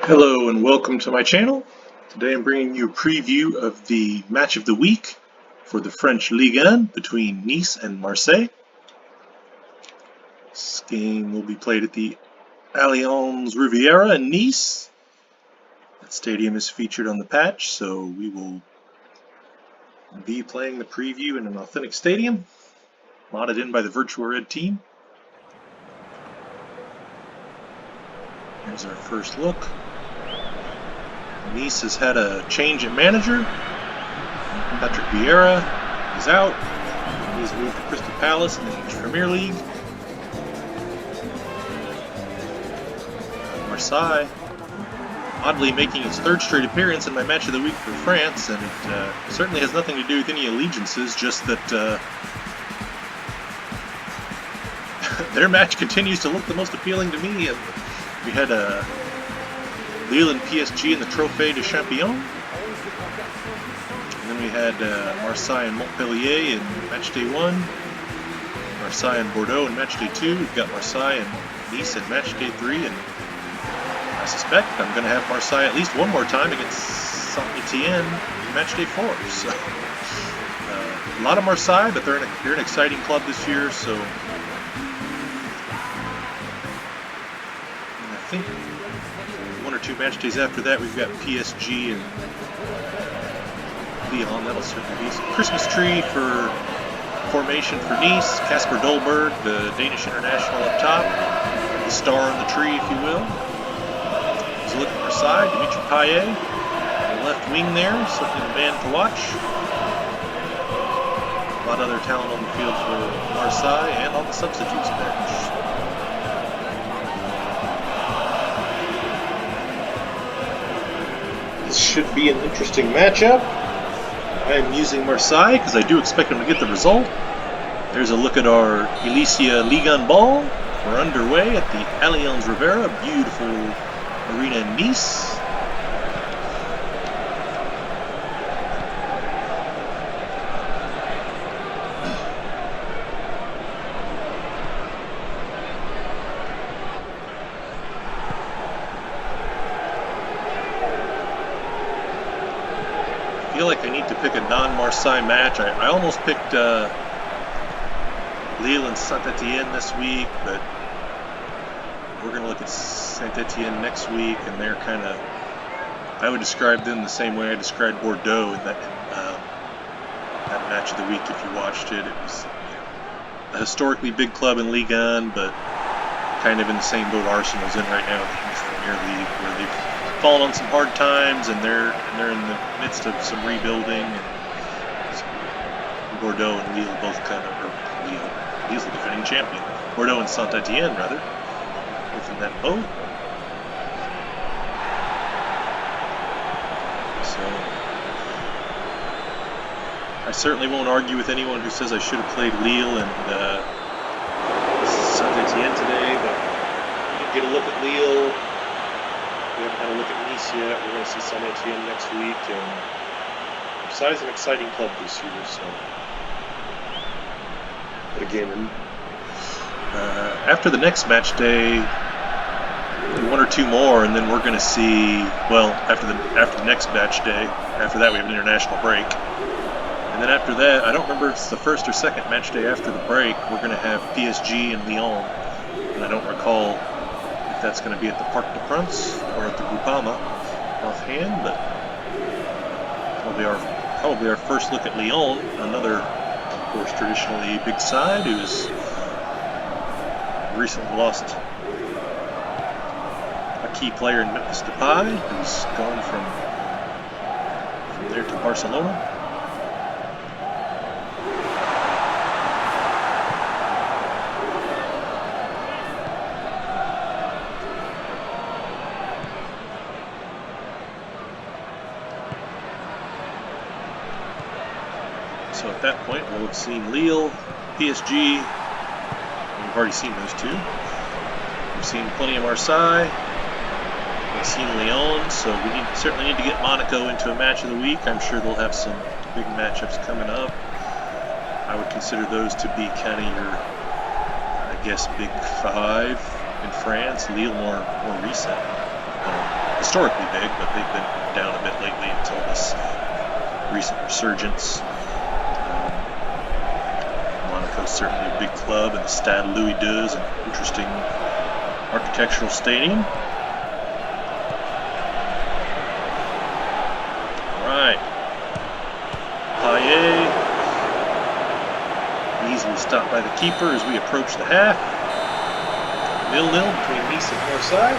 Hello and welcome to my channel. Today I'm bringing you a preview of the match of the week for the French Ligue between Nice and Marseille. This game will be played at the Allianz Riviera in Nice. That stadium is featured on the patch, so we will be playing the preview in an authentic stadium, modded in by the Virtuared team. Here's our first look. Nice has had a change at manager. Patrick Riviera is out. He's moved to Crystal Palace in the English Premier League. Marseille, oddly making its third straight appearance in my match of the week for France, and it certainly has nothing to do with any allegiances, just that their match continues to look the most appealing to me. And we had Lille and PSG in the Trophée de Champion. And then we had Marseille and Montpellier in Matchday 1. Marseille and Bordeaux in Matchday 2. We've got Marseille and Nice in Matchday 3. And I suspect I'm going to have Marseille at least one more time against Saint-Etienne in Matchday 4. So a lot of Marseille, but they're an exciting club this year. So I think one or two match days after that, we've got PSG and Lyon. That'll certainly be some Christmas tree for formation for Nice. Kasper Dolberg, the Danish international up top, the star on the tree, if you will. Here's a look at Marseille. Dimitri Payet, the left wing there, certainly the man to watch. A lot of other talent on the field for Marseille and on the substitutes bench. This should be an interesting matchup. I am using Marseille because I do expect them to get the result. There's a look at our Elysia Ligue 1 ball. We're underway at the Allianz Riviera, beautiful arena in Nice. I feel like I need to pick a non-Marseille match. I almost picked Lille and Saint-Etienne this week, but we're going to look at Saint-Etienne next week, and they're kind of, I would describe them the same way I described Bordeaux in that match of the week. If you watched it, it was a historically big club in Ligue 1, but kind of in the same boat Arsenal's in right now in the English Premier League, where they've fallen on some hard times, and they're in the midst of some rebuilding. And so Bordeaux and Lille both kind of, or Lille, he's the defending champion. Bordeaux and Saint-Etienne, rather, both in that boat. So I certainly won't argue with anyone who says I should have played Lille and Saint-Etienne today, but you can get a look at Lille. We haven't had a look at Nice yet. We're going to see Saint-Etienne next week, and Marseille's an exciting club this year. So, but again, after the next match day, one or two more, and then we're going to see. Well, after the next match day, after that we have an international break, and then after that, I don't remember if it's the first or second match day after the break. We're going to have PSG and Lyon, and I don't recall if that's going to be at the Parc des Princes or at the Groupama offhand, but probably our first look at Lyon, another, of course, traditionally big side who's recently lost a key player in Memphis Depay, who's gone from there to Barcelona. So at that point, we'll have seen Lille, PSG. We've already seen those two. We've seen plenty of Marseille. We've seen Lyon. So we certainly need to get Monaco into a match of the week. I'm sure they'll have some big matchups coming up. I would consider those to be kind of your, I guess, big five in France. Lille more recent. historically big, but they've been down a bit lately until this recent resurgence. Monaco's certainly a big club, and the Stade Louis II is an interesting architectural stadium. Alright. Payet. Easily stopped by the keeper as we approach the half. 0-0 between Nice and Marseille.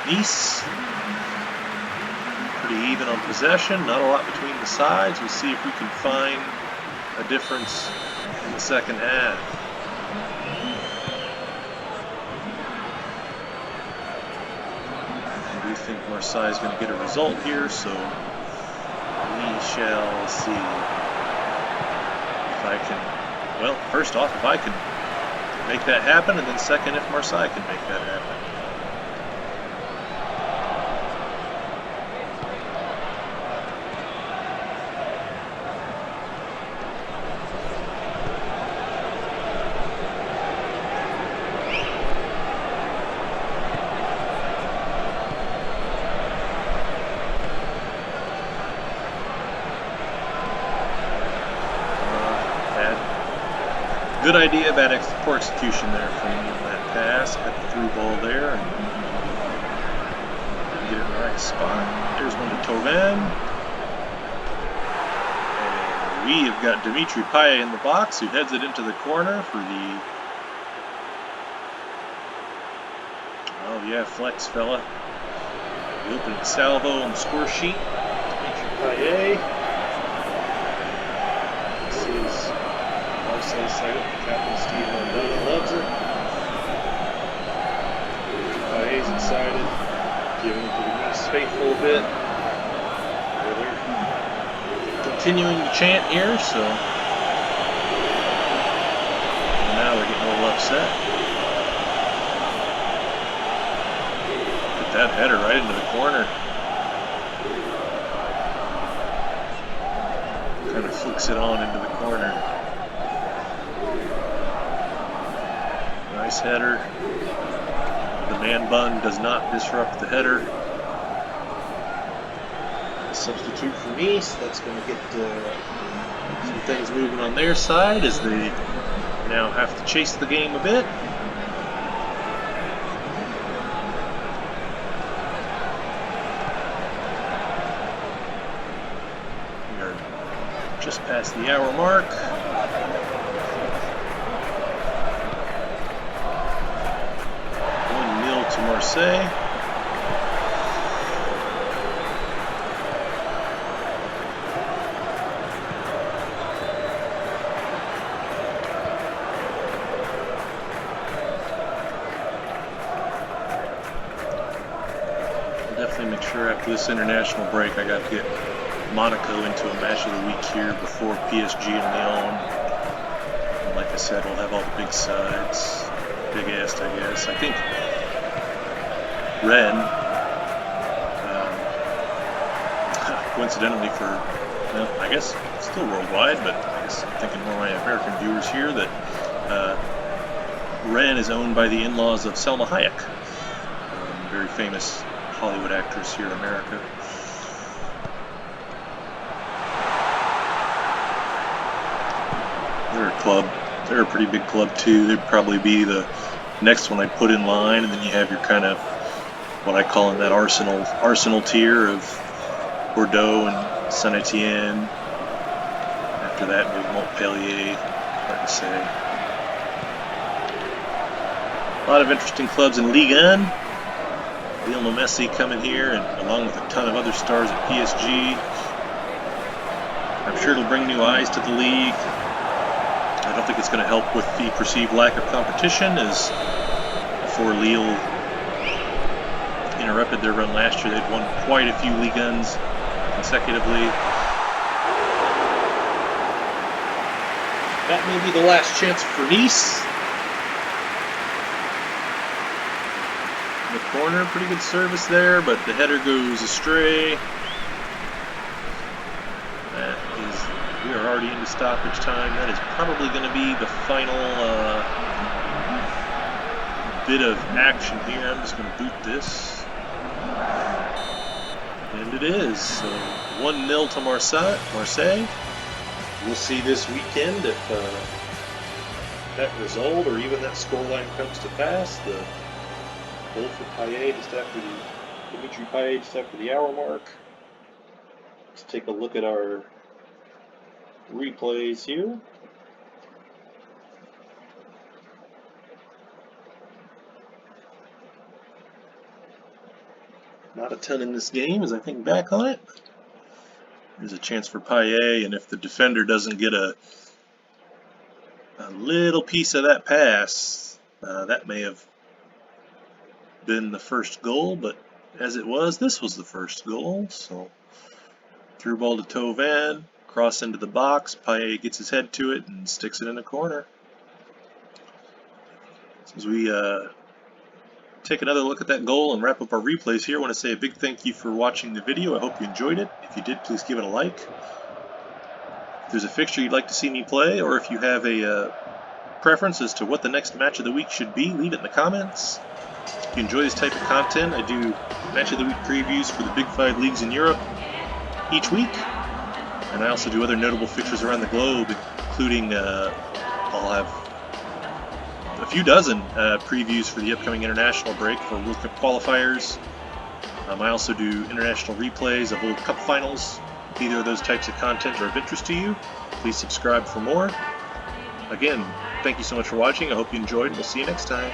Nice, pretty even on possession, not a lot between the sides. We'll see if we can find a difference in the second half. I do think Marseille is going to get a result here, so we shall see if I can, well, first off, if I can make that happen, and then second, if Marseille can make that happen. Good idea, poor execution there from that pass. Got the through ball there and get it in the right spot. There's one to Tauvin. And we have got Dimitri Payet in the box, who heads it into the corner for the... Oh yeah, flex fella. The opening salvo on the score sheet. Dimitri Payet. This is Marseille second. Captain Steve Mondona loves it. Payet's excited, giving it to the Nice faithful a bit. They're continuing to chant here, so now they're getting a little upset. Put that header right into the corner. Kind of flicks it on into the corner. Nice header. The man bun does not disrupt the header. Substitute for Nice. That's going to get some things moving on their side as they now have to chase the game a bit. We are just past the hour mark. Marseille. Definitely make sure after this international break I got to get Monaco into a match of the week here before PSG and Lyon. And like I said, we'll have all the big sides. Biggest, I guess. I think Rennes, coincidentally for, well, I guess still worldwide, but I guess I'm thinking more of my American viewers here, that Rennes is owned by the in-laws of Selma Hayek, very famous Hollywood actress here in America. They're a club. They're a pretty big club too. They'd probably be the next one I'd put in line, and then you have your kind of what I call in that Arsenal tier of Bordeaux and Saint-Etienne. After that, maybe Montpellier. Hard to say. A lot of interesting clubs in Ligue 1. Lionel Messi coming here, and along with a ton of other stars at PSG. I'm sure it'll bring new eyes to the league. I don't think it's going to help with the perceived lack of competition, as before Lille interrupted their run last year, they'd won quite a few Ligue 1s consecutively. That may be the last chance for Nice. In the corner, pretty good service there, but the header goes astray. That is We are already into stoppage time. That is probably going to be the final bit of action here. I'm just going to boot this. And it is. So 1-0 to Marseille. We'll see this weekend if that result or even that scoreline comes to pass. The goal for Payet just after Dimitri Payet just after the hour mark. Let's take a look at our replays here. Not a ton in this game as I think back on it. There's a chance for Payet, and if the defender doesn't get a little piece of that pass, that may have been the first goal, but as it was, this was the first goal. So through ball to Tovan, cross into the box, Payet gets his head to it and sticks it in the corner. As we take another look at that goal and wrap up our replays here, I want to say a big thank you for watching the video. I hope you enjoyed it. If you did, please give it a like. If there's a fixture you'd like to see me play, or if you have a preference as to what the next match of the week should be, leave it in the comments. If you enjoy this type of content, I do match of the week previews for the Big 5 leagues in Europe each week, and I also do other notable fixtures around the globe, including I'll have a few dozen previews for the upcoming international break for World Cup qualifiers. I also do international replays of World Cup finals. If either of those types of content are of interest to you, please subscribe for more. Again, thank you so much for watching. I hope you enjoyed, and we'll see you next time.